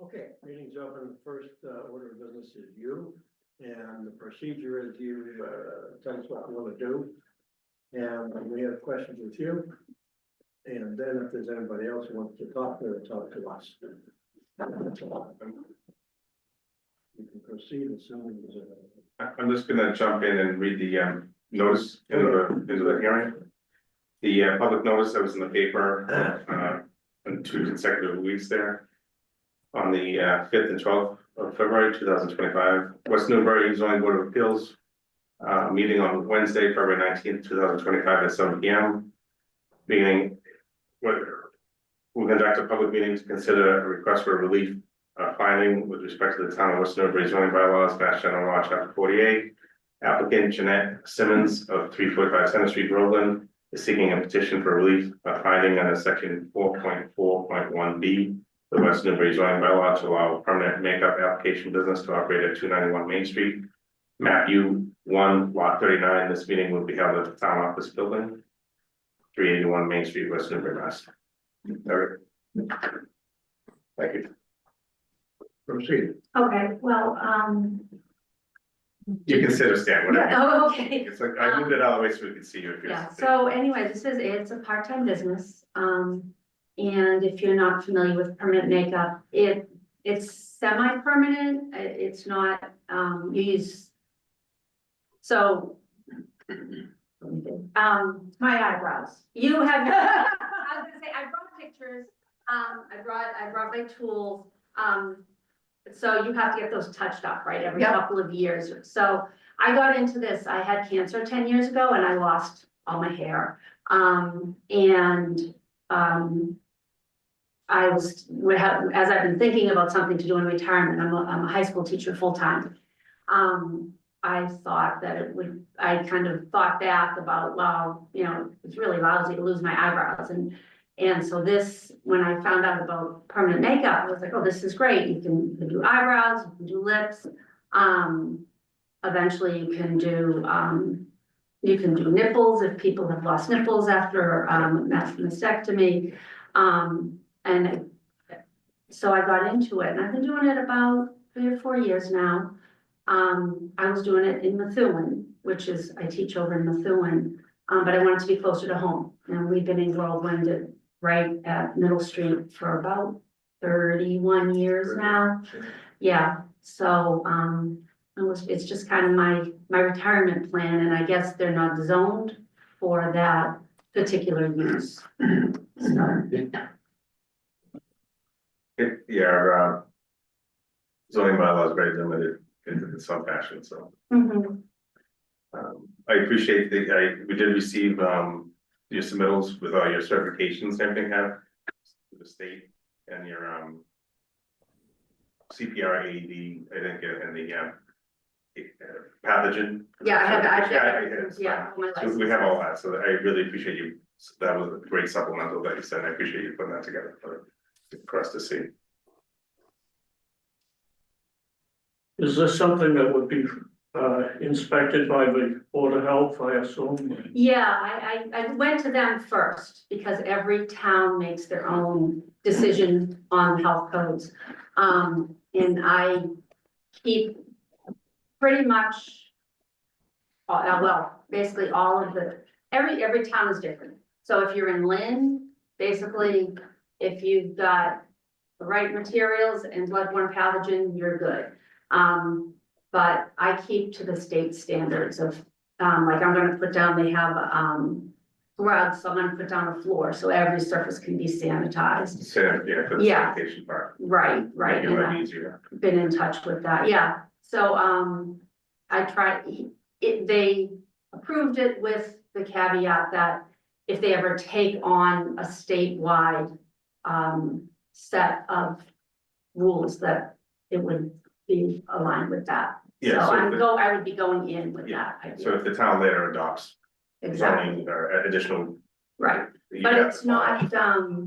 Okay, meeting's open. First order of business is you. And the procedure is you tell us what you want to do. And we have questions with you. And then if there's anybody else who wants to talk to us. That's all. You can proceed as soon as. I'm just gonna jump in and read the notice into the hearing. The public notice that was in the paper in 2 consecutive weeks there. On the 5th and 12th of February 2025, West Newbury Zoning Board of Appeals meeting on Wednesday, February 19th, 2025 at 7 p.m. Meeting we'll conduct a public meeting to consider a request for relief finding with respect to the town of West Newbury zoning bylaws, Mass General Law, Chapter 48. Applicant Jeanette Simmons of 345 Center Street, Groveland, is seeking a petition for relief finding under Section 4.4.1b. The West Newbury zoning bylaw to allow permanent makeup application business to operate at 291 Main Street, map U1, lot 39. This meeting will be held at the town office building, 381 Main Street, West Newbury, Mass. Thank you. Proceed. Okay, well, You can sit or stand, whatever. oh, okay. It's like I moved it out of the way so we could see you if you're. Yeah, so anyway, it's a part-time business. And if you're not familiar with permanent makeup, it's semi-permanent. It's not, you use. So. My eyebrows. You have, I was gonna say, I brought pictures. I brought my tools. So you have to get those touched up, right, every couple of years. So I got into this, I had cancer 10 years ago and I lost all my hair. As I've been thinking about something to do in retirement, I'm a high school teacher full-time. I thought that I kind of thought back about, well, you know, it's really lousy to lose my eyebrows. And so this, when I found out about permanent makeup, I was like, oh, this is great. You can do eyebrows, you can do lips. Eventually you can do nipples if people have lost nipples after mastectomy. And so I got into it and I've been doing it about 3 or 4 years now. I was doing it in Methuen, which is, I teach over in Methuen, but I wanted to be closer to home. And we've been in Groveland right at Middle Street for about 31 years now. Yeah, so it's just kind of my retirement plan, and I guess they're not zoned for that particular use. So. Yeah, our zoning bylaw is very limited in some fashion, so. I appreciate we did receive your submittals with all your certifications and everything have to the state and your CPR AED, I think, and the pathogen. Yeah, I have. Yeah, so we have all that, so I really appreciate you. That was a great supplemental that you said. I appreciate you putting that together for us to see. Is this something that would be inspected by the Board of Health, I assume? Yeah, I went to them first because every town makes their own decision on health codes. And I keep pretty much, well, basically all of every town is different. So if you're in Lynn, basically, if you've got the right materials and bloodborne pathogen, you're good. But I keep to the state standards of, like I'm gonna put down, they have, rugs, so I'm gonna put down a floor, so every surface can be sanitized. So, yeah, for the sanitation part. Right. Make And it I've easier. been in touch with that, yeah. So, I tried, they approved it with the caveat that if they ever take on a statewide, set of rules, that it would be aligned with that. Yeah, So so I would be going in with that idea. So if the town later adopts Exactly, zoning or additional. right, you but have it's to follow. not,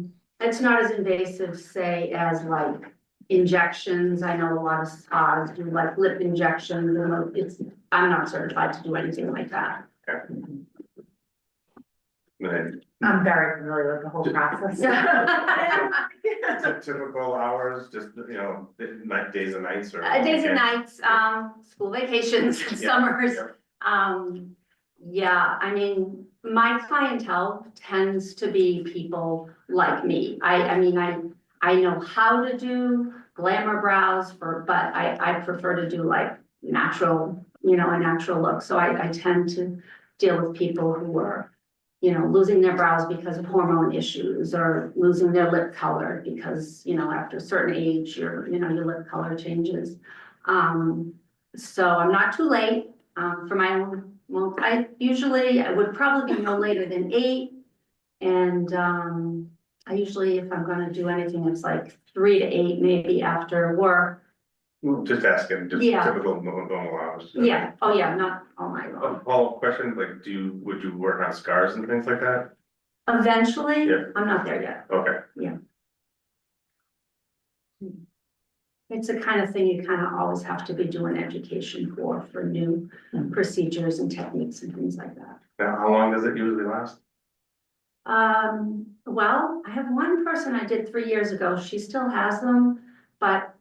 it's not as invasive, say, as like injections. I know a lot of spas do like lip injections, and I'm not certified to do anything like that. Okay. And then I'm very familiar with the whole process. Typical hours, just, night, days and nights or? Days and weekends? nights, school vacations, summers. Yeah, I mean, my clientele tends to be people like me. I mean, I know how to do glamour brows but I prefer to do like natural, a natural look. So I tend to deal with people who are, losing their brows because of hormone issues or losing their lip color because, after a certain age, your lip color changes. So I'm not too late, for my own, well, I would probably be no later than 8. And, I usually, if I'm gonna do anything, it's like 3 to 8, maybe after work. Just asking, just Yeah. typical normal hours. Yeah, oh yeah, not all night A long. follow-up question, like, would you work on scars and things like that? Eventually, Yeah. I'm not there yet. Okay, It's the kind of thing you kind of always have to be doing education for new procedures and techniques and things like that. now, how long does it usually last? Well, I have one person I did 3 years ago. She still has them, but,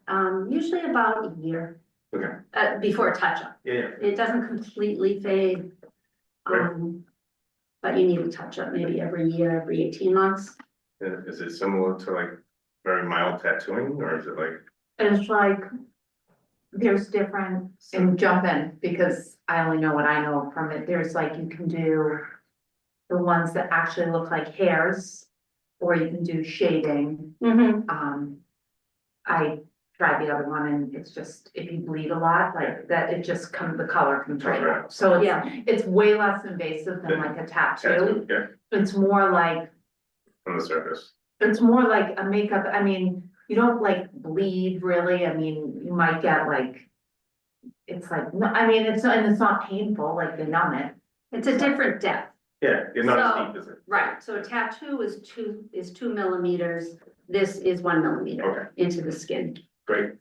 usually about a year. Okay. Before touch-up. Yeah, It doesn't completely fade. Right. But you need a touch-up maybe every year, every 18 months. is it similar to like very mild tattooing, or is it like? It's like, there's different, and jump in, because I only know what I know from it, there's like, you can do the ones that actually look like hairs, or you can do shading. I tried the other one, and it's just, if you bleed a lot, like that, it just the color comes right out. So it's way less invasive than like a tattoo. Yeah, It's more like, on the surface. it's more like a makeup, I mean, you don't like bleed really, I mean, you might get like. It's like, no, I mean, it's not, and it's not painful, like they numb it. It's a different depth. Yeah, it's not So- as deep, is it? Right, so a tattoo is 2 millimeters. This is 1 millimeter Okay. into the skin. Great.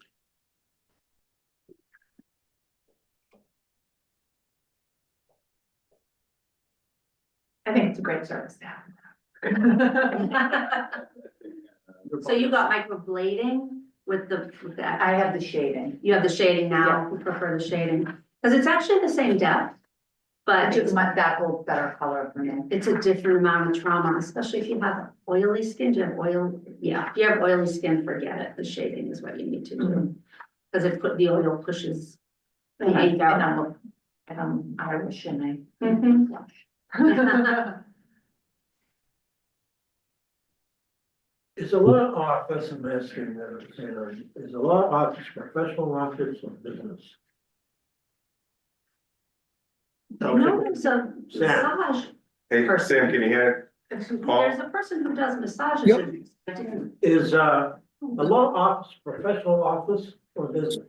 I think it's a great service to have. So you got microblading with that. I have the shading. You have the shading now. We prefer the shading because it's actually the same depth, but Just that whole better color for me. it's a different amount of trauma, especially if you have oily skin. Do you have oil? Yeah, if you have oily skin, forget it. The shading is what you need to do because the oil pushes the ink out. And I'm Irish and I. Mhm. Is a law office, I'm asking, is a law office professional office or business? No, there's a massage. Hey, Person. Sam, can you hear? Paul? There's a person who does massages. Yep. I didn't- Is a law office professional office or business?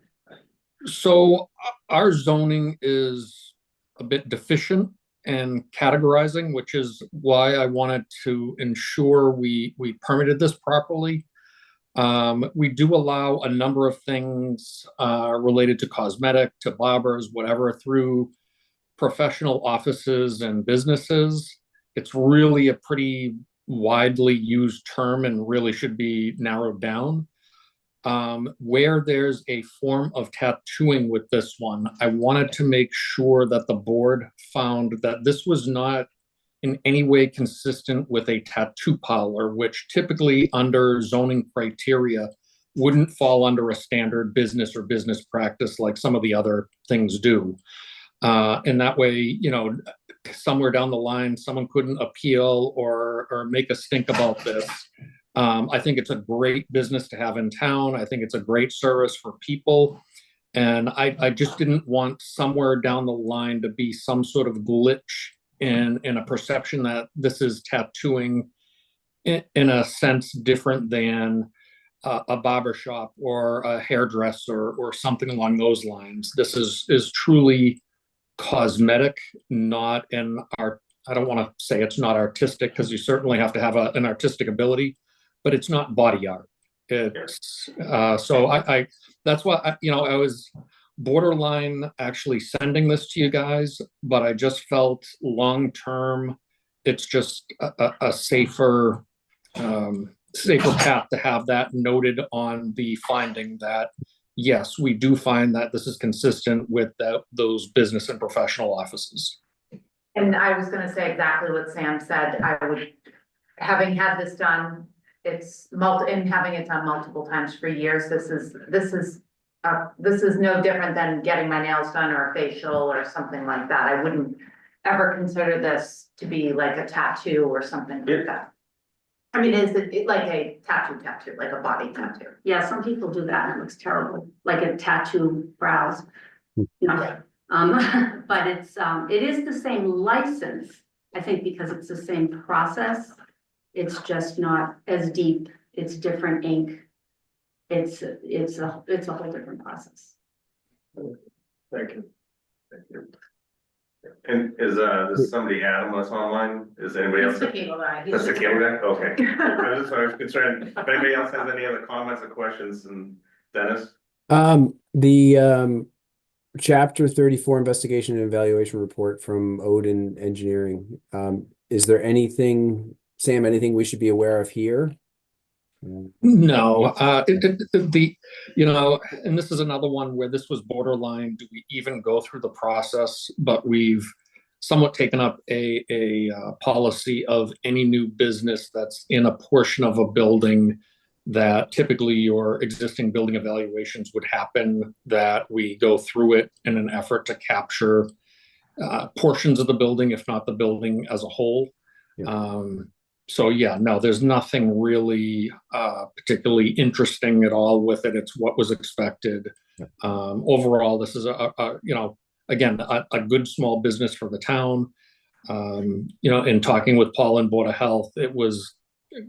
So our zoning is a bit deficient in categorizing, which is why I wanted to ensure we permitted this properly. We do allow a number of things related to cosmetic, to barbers, whatever, through professional offices and businesses. It's really a pretty widely used term and really should be narrowed down. Where there's a form of tattooing with this one, I wanted to make sure that the board found that this was not in any way consistent with a tattoo parlor, which typically under zoning criteria wouldn't fall under a standard business or business practice like some of the other things do. And that way, somewhere down the line, someone couldn't appeal or make a stink about this. I think it's a great business to have in town. I think it's a great service for people. And I just didn't want somewhere down the line to be some sort of glitch in a perception that this is tattooing in a sense different than a barber shop or a hairdresser or something along those lines. This is truly cosmetic, not an art. I don't want to say it's not artistic because you certainly have to have an artistic ability, but it's not body art. It's so I that's why I was borderline actually sending this to you guys, but I just felt long term it's just a safer, safer path to have that noted on the finding that, yes, we do find that this is consistent with those business and professional offices. And I was gonna say exactly what Sam said, I would, having had this done, and having it done multiple times for years, this is no different than getting my nails done or a facial or something like that. I wouldn't ever consider this to be like a tattoo or something like that. I mean, is it like a tattoo, like a body tattoo? Yeah, some people do that and it looks terrible, like a tattoo brows. No, but it is the same license, I think, because it's the same process. It's just not as deep, it's different ink. It's a whole different process. Thank you. Thank you. And is somebody anonymous online? Is anybody else? He's the cable guy. That's the cable guy? Okay. I was concerned. If anybody else has any other comments or questions, and Dennis? The chapter 34 investigation and evaluation report from Odin Engineering. Is there anything, Sam, anything we should be aware of here? No, you know, and this is another one where this was borderline, do we even go through the process? But we've somewhat taken up a policy of any new business that's in a portion of a building that typically your existing building evaluations would happen, that we go through it in an effort to capture portions of the building, if not the building as a whole. Yeah. So yeah, no, there's nothing really particularly interesting at all with it. It's what was expected. Yeah. Overall, this is you know, again, a good small business for the town. You know, in talking with Paul and Board of Health, it was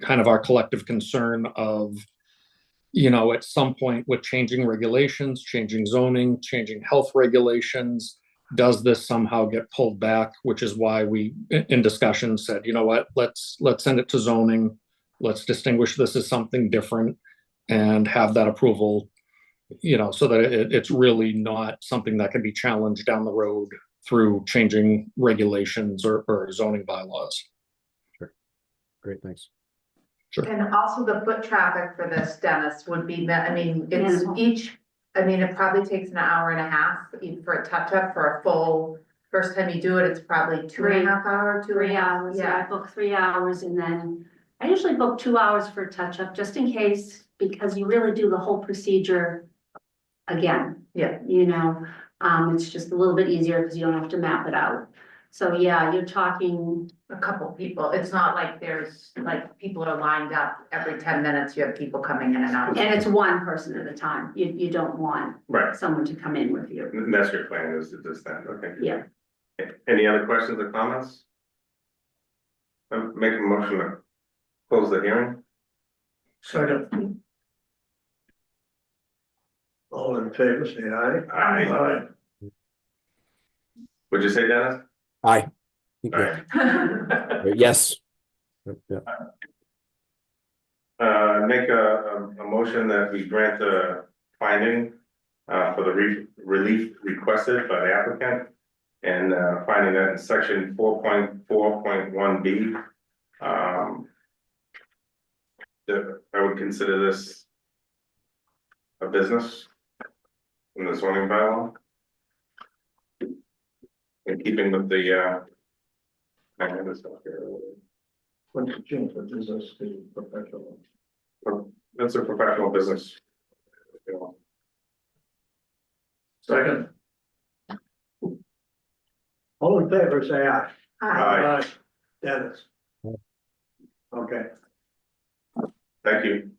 kind of our collective concern of, you know, at some point with changing regulations, changing zoning, changing health regulations, does this somehow get pulled back? Which is why we, in discussion, said, you know what, let's send it to zoning. Let's distinguish this as something different and have that approval, you know, so that it's really not something that can be challenged down the road through changing regulations or zoning bylaws. Sure. Great, thanks. Sure. And also the foot traffic for this, Dennis, would be, I mean, it's it probably takes an hour and a half for a touch-up. For a full, first time you do it, it's probably 2.5 hours, 3 hours, yeah, I book 3 hours, and then I usually book 2 hours for a touch-up, just in case, because you really do the whole procedure again. Yeah. You know, it's just a little bit easier because you don't have to map it out. So yeah, you're talking A couple people, it's not like there's, like, people are lined up every 10 minutes, you have people coming in and out. and it's one person at a time. You don't want Right. someone to come in with you. And that's your plan, is to just that, okay. Yeah. Any other questions or comments? Make a motion to close the hearing. Second. All in favor, say aye. Aye. Would you say, Dennis? Aye. Aye. Yes. Yeah. Make a motion that we grant the finding for the relief requested by the applicant. And finding that in section 4.4.1B. That I would consider this a business in the zoning bylaw. In keeping with the I have this up here. What's the change for business to professional? That's a professional business. You know. Second. All in favor, say aye. Aye. Aye. Dennis. Okay. Thank you.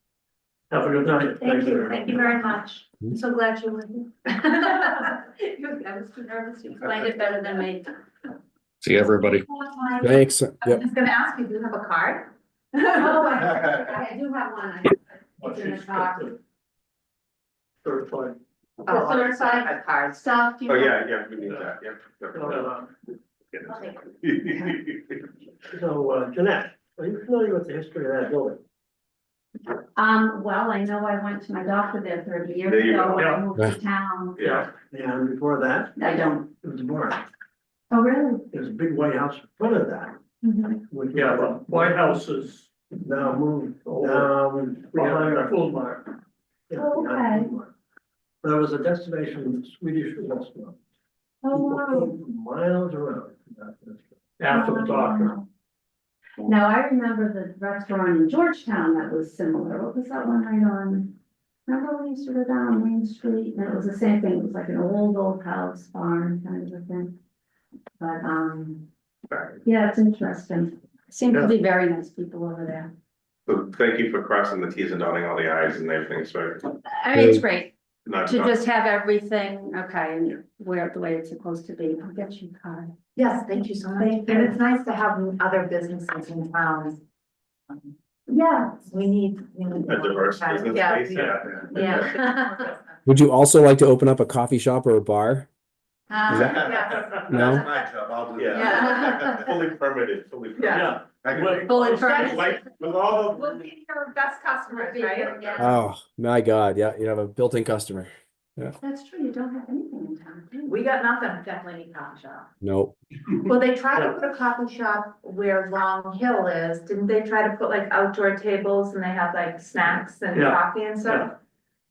Have a good night. Thank you very much. I'm so glad you were here. I was too nervous, you explained it better than me. See everybody. Thanks. I Yep. was gonna ask you, do you have a card? Oh, I do have one. It's in the car. Third point. Oh, The third side. a card. Stuff. Oh, yeah, we need that, So, Jeanette, are you familiar with the history of that building? Well, I know I went to my doctor there 30 years There you ago go. when I Yeah. moved to town. Yeah, And before that, I don't. it was a barn. Oh, really? There's a big white house in front of that. Yeah, but White House is Now moved, behind the food mart. yeah, Oh, behind okay. the mark. There was a destination Swedish restaurant. Oh, People wow. came from miles around to that restaurant. After the doctor. Now, I remember the restaurant in Georgetown that was similar. What was that one right on? Remember we used to go down Main Street and it was the same thing. It was like an old house barn kind of a thing. But, yeah, it's interesting. Seem to be very nice people over there. So thank you for crossing the Ts and dotting all the Is and everything, so I mean, it's great not. to just have everything, okay, and where the way it's supposed to be. I'll get you a card. Yes, thank you so much. Thank And you. it's nice to have other businesses in towns. Yeah. We need. A diverse business Yeah, space, we- yeah. Yeah. Would you also like to open up a coffee shop or a bar? Yeah. No? That's my job, I'll do Yeah. that. Fully permitted, fully permitted. Yeah. I can Well, make- Fully furnished. Like, with all We'll the. be your best customers, right? Oh, my God, yeah, you have a built-in customer. That's true. You don't have anything in town, do you? We got nothing, definitely need coffee shop. Nope. Well, they tried to put a coffee shop where Long Hill is, didn't they try to put like outdoor tables and they have like snacks and Yeah. coffee and stuff?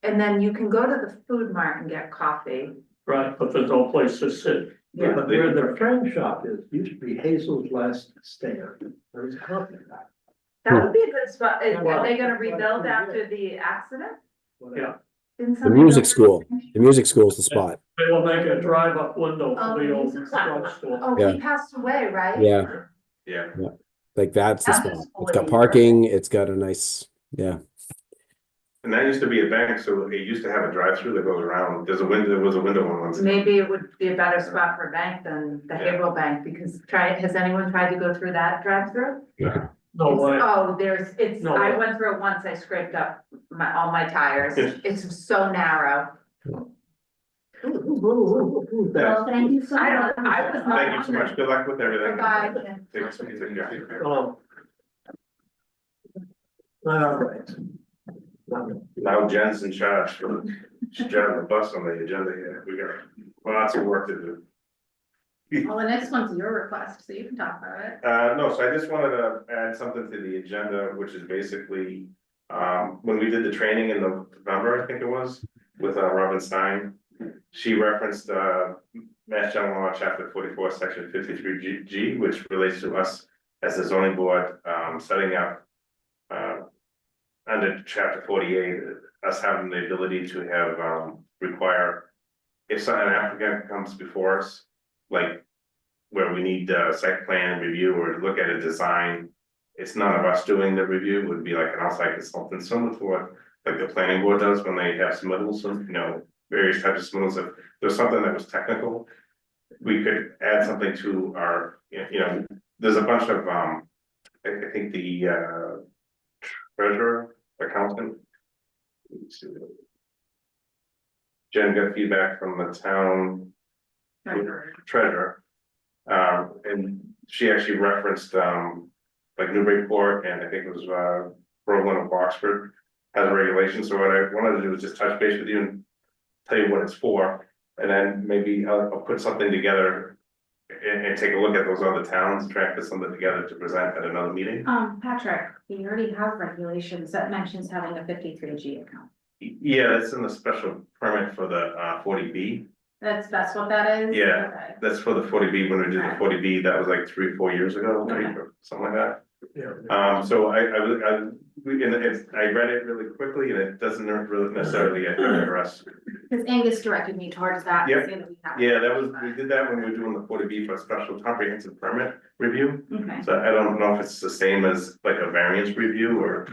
And then you can go to the food mart and get coffee. Right, but there's no place to sit. Yeah, but where the friend shop is, used to be Hazel's Last Stand. There was a coffee shop. That would be a good spot. Are Well- they gonna rebuild after the accident? Yeah. Didn't The somebody music go- school, the music school's the spot. They will make a drive-up window Oh, for the old music drugstore. Oh, Yeah. he passed away, right? Yeah, Yeah, like that's the That spot. is It's got really parking, it's got a nice, yeah. and that used to be a bank, so it used to have a drive-through that goes around, there was a window on one side. Maybe it would be a better spot for a bank than the Yeah. Haverhill Bank, because has anyone tried to go through that drive-through? No way. Oh, No I way. went through it once, I scraped up all my tires, it's so narrow. Well, thank you so much. I don't- I was not- Thank you so much, good luck with everything. Bye-bye. Take care. All right. Now Jen's in charge, so she's driving the bus on the agenda here, we got lots of work to do. Well, the next one's your request, so you can talk about it. No, so I just wanted to add something to the agenda, which is basically, when we did the training in November, I think it was, with Robin Stein. She referenced, Mass General Law, Chapter 44, Section 53G, which relates to us as the zoning board, setting up, under Chapter 48, us having the ability to have, require, if an applicant comes before us, like where we need a site plan review or to look at a design, it's none of us doing the review, it would be like an outside consultant, similar to what like the planning board does when they have submittals of, various types of submittals. If there's something that was technical, we could add something to our, there's a bunch of, I think the treasurer, accountant. Let's see. Jen got feedback from the town treasurer. And she actually referenced, like Newburyport, and I think it was, Berlin of Oxford has a regulation, so what I wanted to do was just touch base with you and tell you what it's for, and then maybe I'll put something together and take a look at those other towns, try and put something together to present at another meeting. Patrick, you already have regulations that mentions having a 53G account. Yeah, that's in the special permit for the 40B. That's what that is? Yeah. Okay. That's for the 40B, when we did the 40B, that was like 3 or 4 years ago, maybe, Okay. or something like that. Yeah. So I read it really quickly, and it doesn't really necessarily address. Because Angus directed me towards that. Yep. saying that we have- Yeah, we did that when we were doing the 40B for a special comprehensive permit review. Okay. So I don't know if it's the same as like a variance review or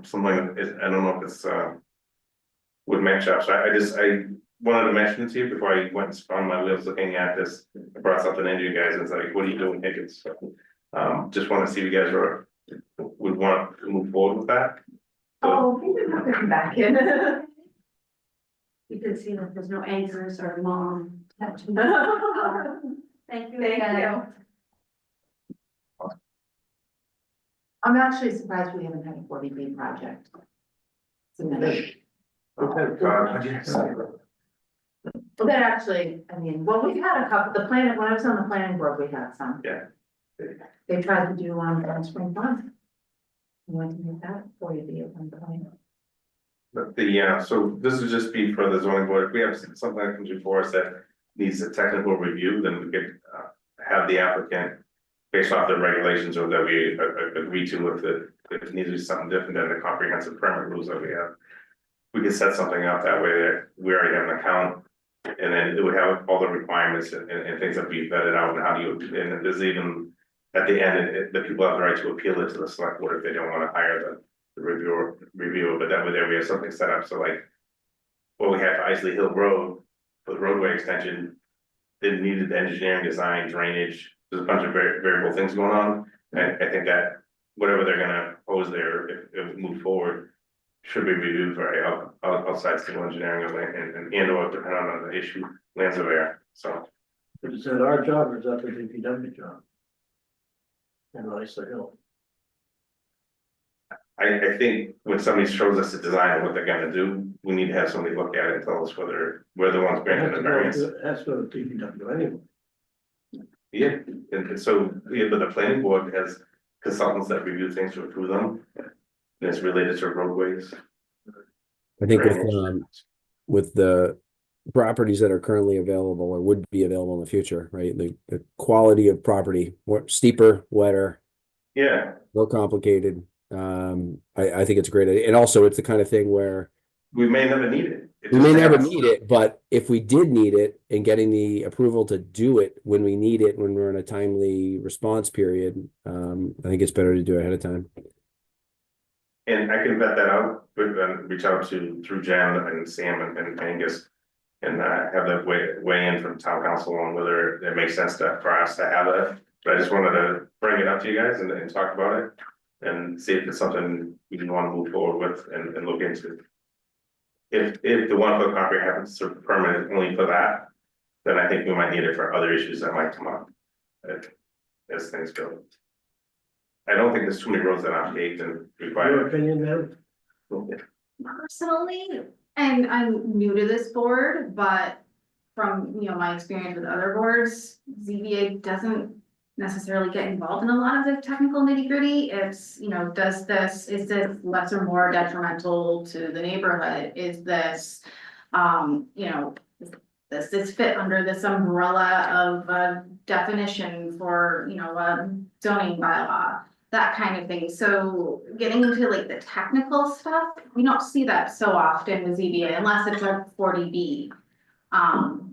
something, I don't know if it's would match up, so I wanted to mention it to you before I went and spun my wheels looking at this. I brought something into you guys, and it's like, what are you doing, Higgins? Just want to see if you guys would want to move forward with that. Oh, we didn't have to come back in. You can see that there's no anchors or long. Thank you. Thank again. you. I'm actually surprised we haven't had a 40B project. submitted. Well, that actually, I mean, well, we've had a couple, when I was on the planning board, we had some. Yeah. They tried to do one on spring farm. I went to make that 40B at one point. But the, so this would just be for the zoning board, if we have something that comes before us that needs a technical review, then we could, have the applicant. Based off the regulations or that we agree to with if it needs to be something different than the comprehensive permit rules that we have. We could set something up that way that we already have an account. And then it would have all the requirements and things that we vetted out and how do you, and there's even. At the end, the people have the right to appeal it to the select board if they don't wanna hire the reviewer, but that way there we have something set up, so like. What we have for Isley Hill Road, for the roadway extension. It needed the engineering, design, drainage, there's a bunch of variable things going on, and I think that. Whatever they're gonna pose there, if we move forward. Should be reviewed for outside civil engineering and or depending on the issue, land surveyor, so. Is that our job or is that the DPW job? And Isley Hill. I think when somebody shows us the design of what they're gonna do, we need to have somebody look at it and tell us whether we're the ones granting the variance. It has to go to DPW anyway. Yeah, and so, yeah, but the planning board has consultants that review things to approve them. And it's related to roadways. I think with the properties that are currently available or would be available in the future, right? The quality of property, more steeper, wetter, Yeah, more complicated. I think it's a great idea. And also it's the kind of thing where we may never need it. we may never need it, but if we did need it and getting the approval to do it when we need it, when we're in a timely response period, I think it's better to do it ahead of time. And I can vet that out, but reach out through Jen and Sam and Angus. And have them weigh in from town council on whether it makes sense for us to have it. But I just wanted to bring it up to you guys and talk about it. And see if it's something we want to move forward with and look into. If the 1 foot comprehensive permit is only for that, then I think we might need it for other issues that might come up. As things go. I don't think there's too many roads that aren't paved and Your required. opinion, man? Personally, and I'm new to this board, but from, my experience with other boards, ZBA doesn't necessarily get involved in a lot of the technical nitty gritty. It's, is this less or more detrimental to the neighborhood? Is this, does this fit under this umbrella of a definition for, a zoning bylaw? That kind of thing. So getting into like the technical stuff, we don't see that so often with ZBA unless it's a 40B.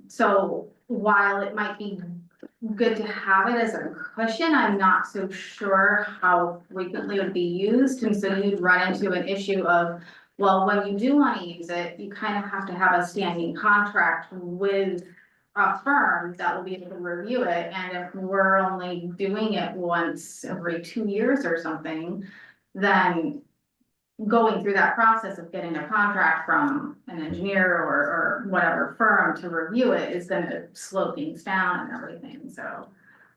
So while it might be good to have it as a cushion, I'm not so sure how frequently it would be used. And so you'd run into an issue of, well, when you do want to use it, you kind of have to have a standing contract with a firm that will be able to review it, and if we're only doing it once every 2 years or something, then going through that process of getting a contract from an engineer or whatever firm to review it is gonna slow things down and everything, so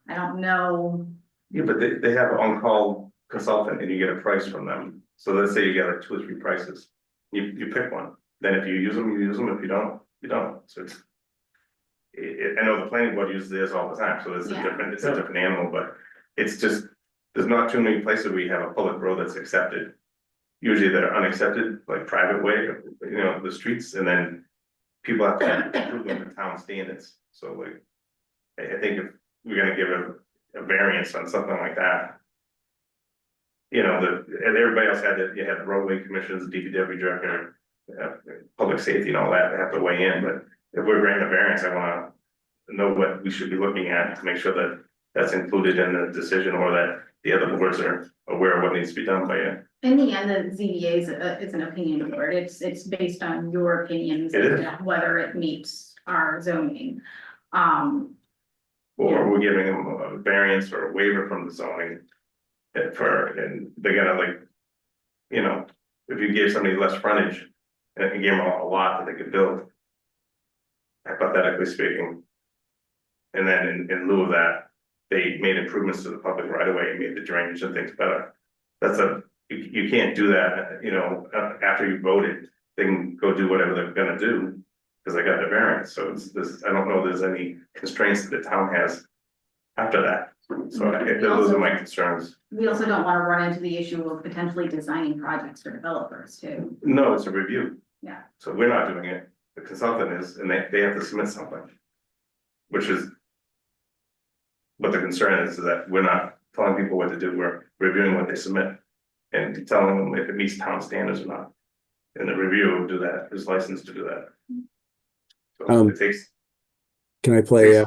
I don't know. Yeah, but they have an on-call consultant and you get a price from them. So let's say you get like 2 or 3 prices. You pick one. Then if you use them, you use them. If you don't, you don't. So it's. I know the planning board uses this all the time, so it's a different animal, but it's just, there's not too many places where you have a public road that's accepted. Usually they're unaccepted, like private way, the streets, and then people have to improve them to town standards, so like. I think if we're gonna give a variance on something like that. And everybody else you had the roadway commissions, DPW director, public safety and all that, they have to weigh in, but. If we're granting a variance, I wanna know what we should be looking at to make sure that that's included in the decision or that the other boards are aware of what needs to be done by you. In the end, the ZBA is an opinion board, it's based on your opinions, It is. whether it meets our zoning. Or we're giving them a variance or a waiver from the zoning. And they're gonna if you gave somebody less frontage and you gave them a lot that they could build. Hypothetically speaking. And then in lieu of that, they made improvements to the public right away and made the drainage and things better. You can't do that, after you voted, they can go do whatever they're gonna do. Cause they got the variance, so I don't know if there's any constraints that the town has after that. So those are my concerns. We also don't wanna run into the issue of potentially designing projects for developers too. No, it's a review. Yeah. So we're not doing it, the consultant is, and they have to submit something. Which is. What the concern is that we're not telling people what to do, we're reviewing what they submit. And telling them if it meets town standards or not. And the reviewer will do that, is licensed to do that. So it takes, Can I play, I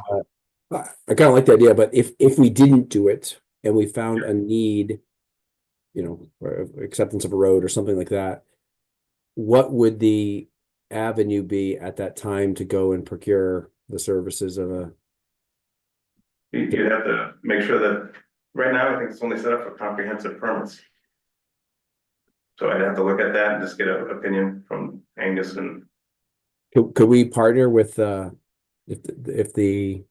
kind of like the idea, but if we didn't do it and we found a need, you know, or acceptance of a road or something like that, what would the avenue be at that time to go and procure the services of a, you'd have to make sure that, right now, I think it's only set up for comprehensive permits. So I'd have to look at that and just get an opinion from Angus and, could we partner with, if the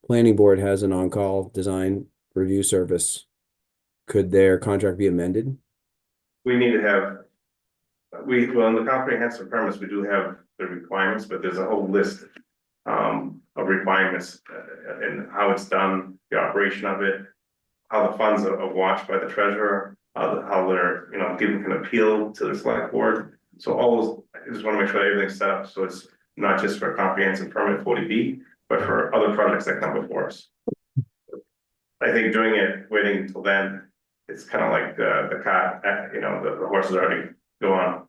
planning board has an on-call design review service, could their contract be amended? we need to have. Well, in the comprehensive permits, we do have the requirements, but there's a whole list. Of requirements and how it's done, the operation of it. How the funds are watched by the treasurer, how they're, you know, people can appeal to the select board. So all those, I just wanna make sure everything's set up, so it's not just for a comprehensive permit 40B, but for other projects that come before us. I think doing it, waiting until then, it's kind of like the cart, you know, the horse is already gone.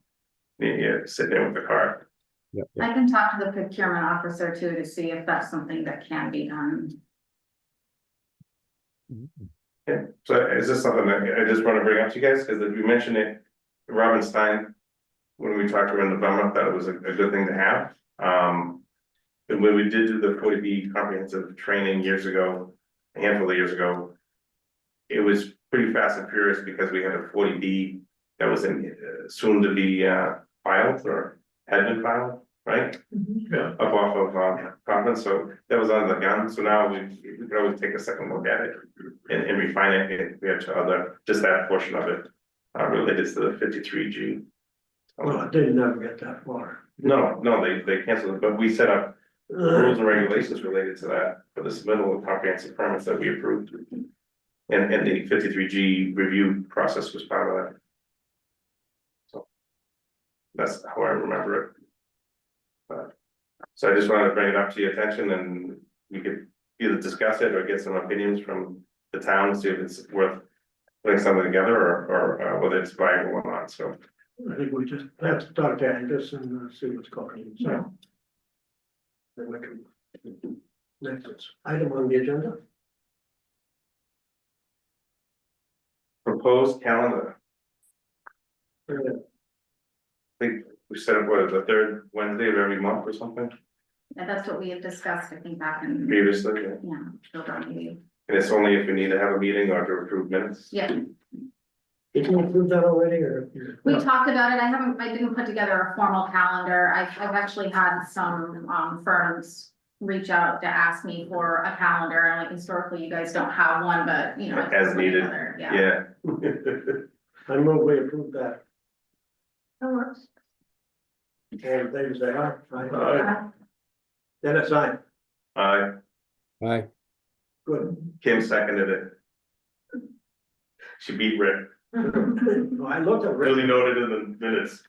You sit there with the cart. Yep. I can talk to the procurement officer too, to see if that's something that can be done. Yeah, so is this something that I just want to bring up to you guys, because we mentioned it, Robin Stein. When we talked to her in November, that it was a good thing to have. And when we did do the 40B comprehensive training years ago, a handful of years ago. It was pretty fast and furious because we had a 40B that was in soon to be filed or had been filed, right? Yeah. Up off of conference, so that was on the gun, so now we can always take a second look at it and refine it, if we have to other, just that portion of it. Related to the 53G. Well, it didn't never get that far. No, they canceled it, but we set up rules and regulations related to that for the submittal of comprehensive permits that we approved. And the 53G review process was part of that. So. That's how I remember it. So I just wanted to bring it up to your attention, and we could either discuss it or get some opinions from the town, see if it's worth putting something together or whether it's viable or not, so. I think we just have to talk to Angus and see what's going on, so. Then we can. Next item on the agenda. Proposed calendar, I think we set up, what, the third Wednesday of every month or something And that's what we had discussed, I think, back in, previously, yeah. yeah, children maybe. And it's only if we need to have a meeting or to approve minutes. Yeah, Did you approve that already, or? we talked about it. I didn't put together a formal calendar. I've actually had some firms reach out to ask me for a calendar, and like historically, you guys don't have one, but you know. I can As put one needed. together, Yeah. Yeah. I move we approve that, That works. and things they are, right? Aye. Dennis, aye. Aye. Good. Kim seconded it. She beat Rick, No, I looked at Rick. really noted in the minutes.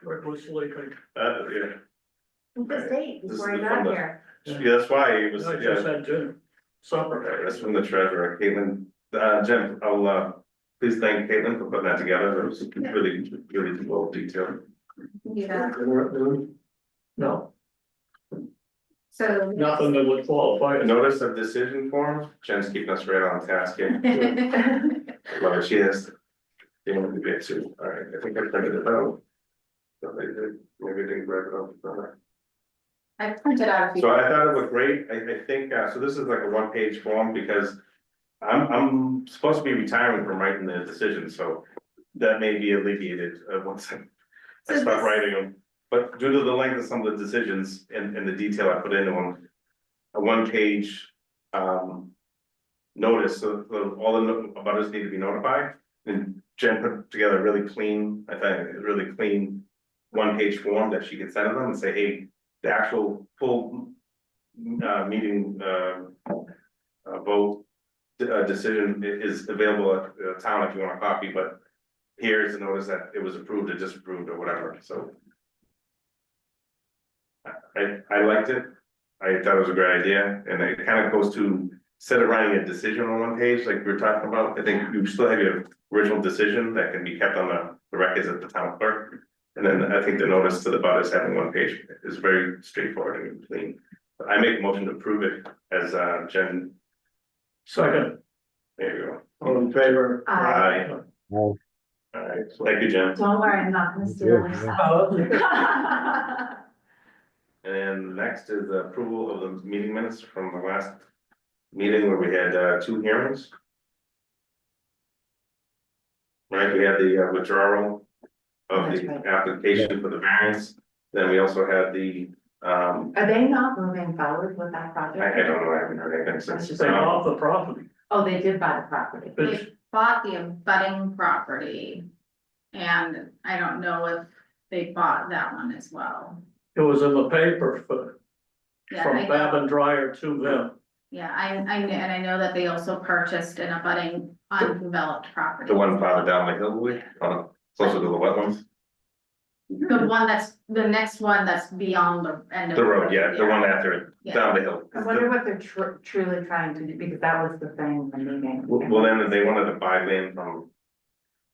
Rick was sleeping. Yeah, This date This before is he the got fun here. yeah, that's why it was, I just yeah, had dinner, supper. that's from the treasurer, Caitlin, Jim, I'll, please thank Caitlin for putting that together, it was really well detailed. Yeah, No, so. nothing that would qualify. as- Notice of decision form, Jen's keeping us right on task here. Love it, she has. You want to be too, all right, I think I printed it out. So maybe I didn't grab it off. I printed out a few. So I thought it looked great, I think, so this is like a one-page form because. I'm supposed to be retiring from writing the decisions, so that may be alleviated once I So stop this- writing them. But due to the length of some of the decisions and the detail I put into them, a one-page notice, so all the abutters need to be notified. And Jen put together a really clean, I think, a really clean one-page form that she could send to them and say, hey, the actual full meeting, vote, decision is available at the town if you want a copy, but here is a notice that it was approved or disapproved or whatever, so. I liked it. I thought it was a great idea, and it kind of goes to, instead of writing a decision on one page, like we were talking about, I think you still have your original decision that can be kept on the records at the town clerk. And then I think the notice to the butters having one page is very straightforward and clean. But I make a motion to approve it as Jen. Second. There you All in favor? go. Aye. Oh, All right, thank you, Jen. Don't worry, I'm not gonna steal Yeah, Lisa. And next is the approval of the meeting minutes from the last meeting where we had 2 hearings. Right, we had the withdrawal of That's the right. application for the variance. Then we also had the, Are they not moving forward with that project? I don't know, I haven't heard anything since. They bought the property. Oh, they did buy the property. It's, They bought the abutting property. And I don't know if they bought that one as well. it was in the paper from Yeah, I Bab know, and Dryer to them. yeah, I know that they also purchased an abutting undeveloped property. The one farther down the hill, closer to the wetlands, The one that's, the next one that's beyond the end of. the road, yeah, the one after it, Yeah. down the hill. I wonder what they're truly trying to do, because that was the thing, the meeting. Well, then they wanted to buy land from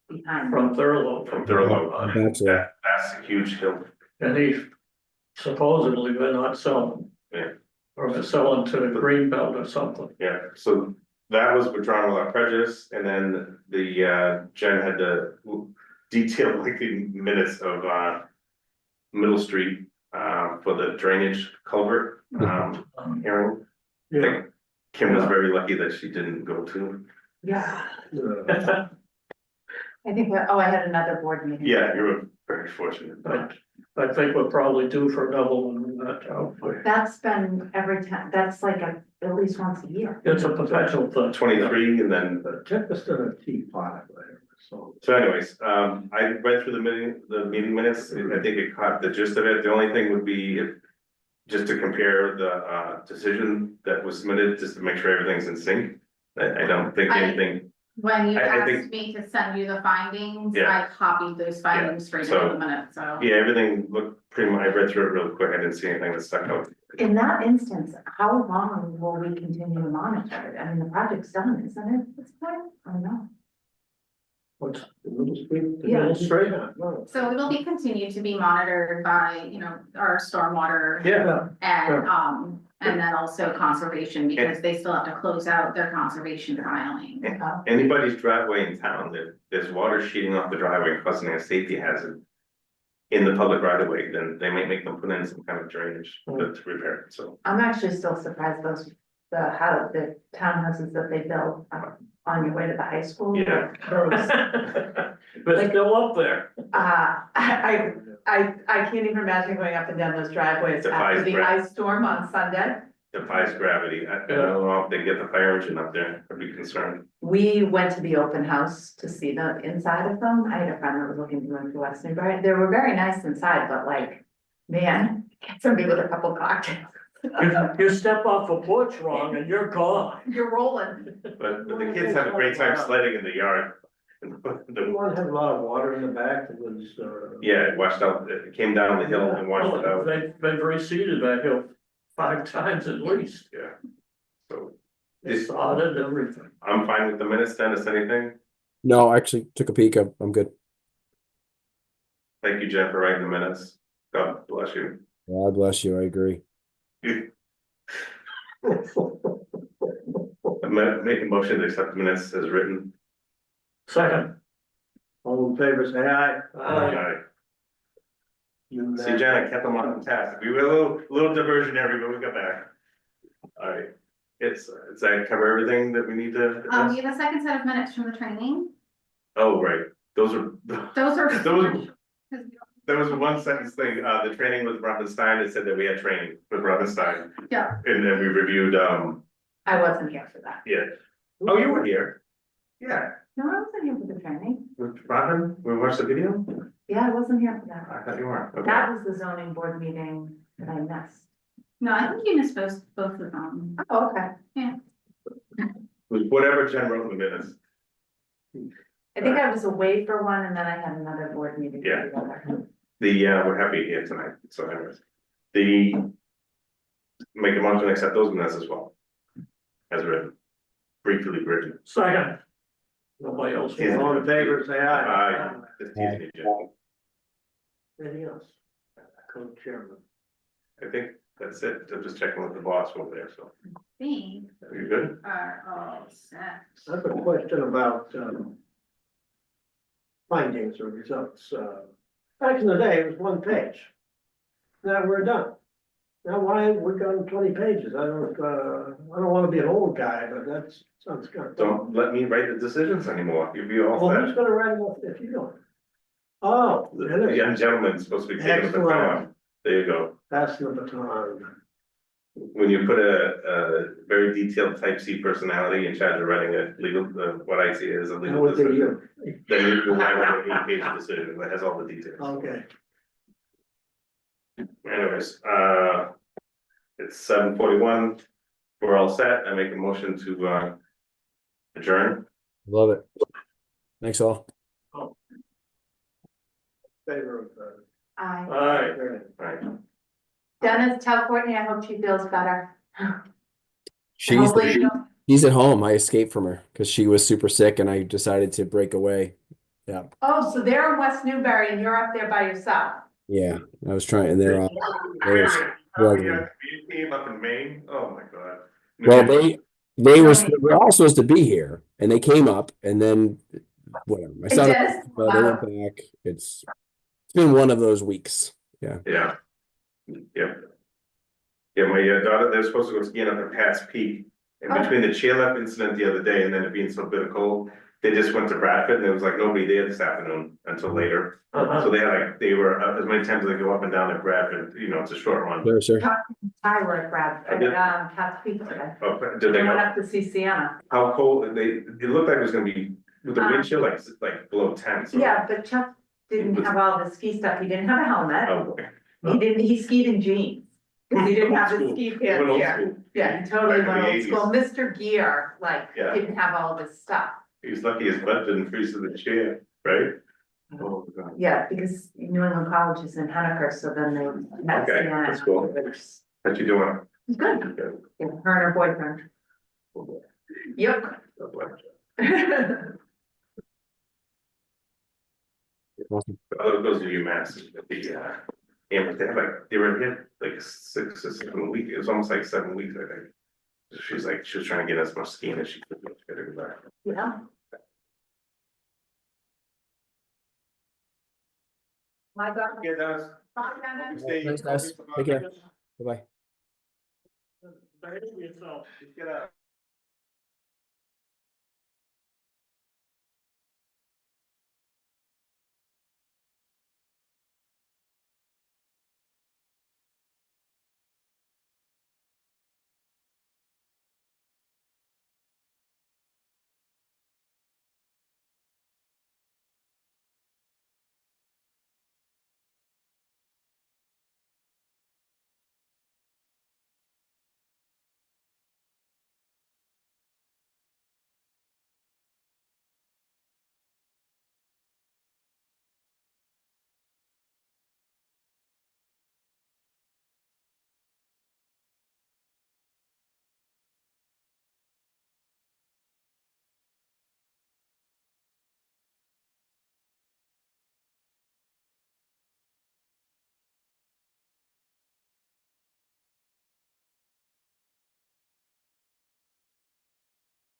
Behind. From Thurlow. Thurlow, Bachelor. that's a huge hill. And he supposedly they're not selling. Yeah. Or they're selling to Greenbelt or something. Yeah, so that was withdrawn without prejudice, and then the Jen had to detail like the minutes of Middle Street for the drainage culvert hearing. I think Kim was very lucky that she didn't go to. Yeah, Uh, I think, I had another board meeting. Yeah, you were very fortunate. But I think we're probably due for another one in that town. That's been every time, that's like at least once a year. It's a perpetual thing. 23, and then, The tempest in a teapot, whatever, so. so anyways, I read through the meeting minutes, and I think it caught the gist of it. The only thing would be if, just to compare the decision that was submitted, just to make sure everything's in sync. I don't think anything, When you I think- asked me to send you the findings, Yeah. I copied those findings straight so- into the minute, so. yeah, everything looked pretty much, I read through it real quick, I didn't see anything that stuck out. In that instance, how long will we continue to monitor it? I mean, the project's done, isn't it, at this point? I don't know. What's The Middle Street. Yeah. Middle Street? No. So it'll be continued to be monitored by, our stormwater Yeah. and then also conservation, because they still have to close out their conservation filing. Anybody's driveway in town, there's water sheeting off the driveway causing a safety hazard in the public right of way, then they may make them put in some kind of drainage to repair it, so. I'm actually still surprised the townhouses that they built on your way to the high school. Yeah. But still up there. I can't even imagine going up and down those driveways Defies after the gravity. ice storm on Sunday. Defies gravity, I don't know if they get the fire engine up there, I'd be concerned. We went to the open house to see the inside of them. I had a friend that was looking to move to West Newbury. They were very nice inside, but like, man, get somebody with a couple cocktails. You step off a porch wrong and you're gone. You're rolling. But the kids have a great time sledding in the yard. The one had a lot of water in the back, it was, Yeah, it washed out, it came down the hill and washed it out, They've reseeded that hill 5 times at least. yeah. So, It's sodded, everything. I'm fine with the minutes, Dennis, anything? No, I actually took a peek. I'm good. Thank you, Jen, for writing the minutes, God bless you. God bless you. I agree. Make a motion to accept the minutes as written. Second. all in favor, say aye. Aye. See, Jen, I kept them on task. We were a little diversionary, but we got back. Alright, does that cover everything that we need to? We have a second set of minutes from the training. Oh, right, those are, Those are. Those- there was a one sentence thing, the training with Robin Stein, it said that we had training with Robin Stein. Yeah. And then we reviewed, I wasn't here for that. yeah. Oh, you were here? Yeah, No, I wasn't here for the training. with Robin, we watched the video? Yeah, I wasn't here for that. I thought you were, okay. That was the zoning board meeting that I missed. No, I think you missed both of them. Oh, okay. Whatever Jen wrote in the minutes. I think I was away for one and then I had another board meeting. for Yeah. the other. We're happy here tonight, so anyways. Make a motion to accept those minutes as well. As written. Briefly written. Second. Nobody else. Yeah. All in favor, say aye. Aye. Just teasing you, Jen. Anything else? Co-chairman. I think that's it. I'm just checking with the boss over there, so. Think Are you good? are all set. I have a question about, findings or results. Back in the day, it was one page. Now we're done. Now why, we've gone 20 pages. I don't wanna be an old guy, but that sounds good. Don't let me write the decisions anymore. You'll be all Well, who's set. gonna write them if you don't? Oh, The young gentleman's supposed to be taking the baton. Excellent. There you go. That's the baton. When you put a very detailed type C personality in charge of writing a legal, what I see as a That legal would be decision, you. then you'll have an 8-page decision that has all the details. Okay. Anyways, it's 7:41. We're all set. I make a motion to adjourn. Love it. Thanks all. Favor of, Aye. Aye. adjourned. Right. Dennis, tell Courtney, I hope she feels better. She's Hopefully you don't- she's at home. I escaped from her because she was super sick and I decided to break away. Yeah. Oh, so they're in West Newbury and you're up there by yourself. Yeah. I was trying and they're Oh, struggling. yeah, you came up in Maine? Oh, my God. Well, they were all supposed to be here and they came up and then whatever. My son, Dennis, they went back. It's been one of those weeks. Yeah. Yeah. Yeah, my daughter, they're supposed to go skiing up at Pat's Peak. And Oh. between the chairlift incident the other day and then it being so bitter cold, they just went to Bradford and there was like nobody there this afternoon until later. So they were as many times as they go up and down at Bradford, it's a short run. Sure, sir. I were at Brad, I did. Pat's Peak today. Oh, did they I went go? up to see Sienna. How cold? It looked like it was gonna be with the wind chill, like below 10. So. Yeah, but Chuck didn't have all the ski stuff. He didn't have a helmet. Oh, okay. He skied in jeans. Cause he didn't have the Old ski school. pants Went old here. school. Yeah, he totally Back in went the old school. 80s. Mr. Gear, Yeah. didn't have all this stuff. He was lucky his butt didn't freeze to the chair, right? Oh, God. Yeah, because New England College is in Henniker, so then they had Okay, Sienna. that's cool. It's What you doing? good. Good. Yeah, her and her boyfriend. Yep. God bless you. Awesome. Oh, those are UMass, they were here like 6 or 7 weeks, it was almost like 7 weeks, I think. She was trying to get as much skiing as she could. Get her back. Yeah. My God. Yeah, Dennis. Bye, Dennis. Thanks, guys. Take care. Bye-bye. Yourself. Get out.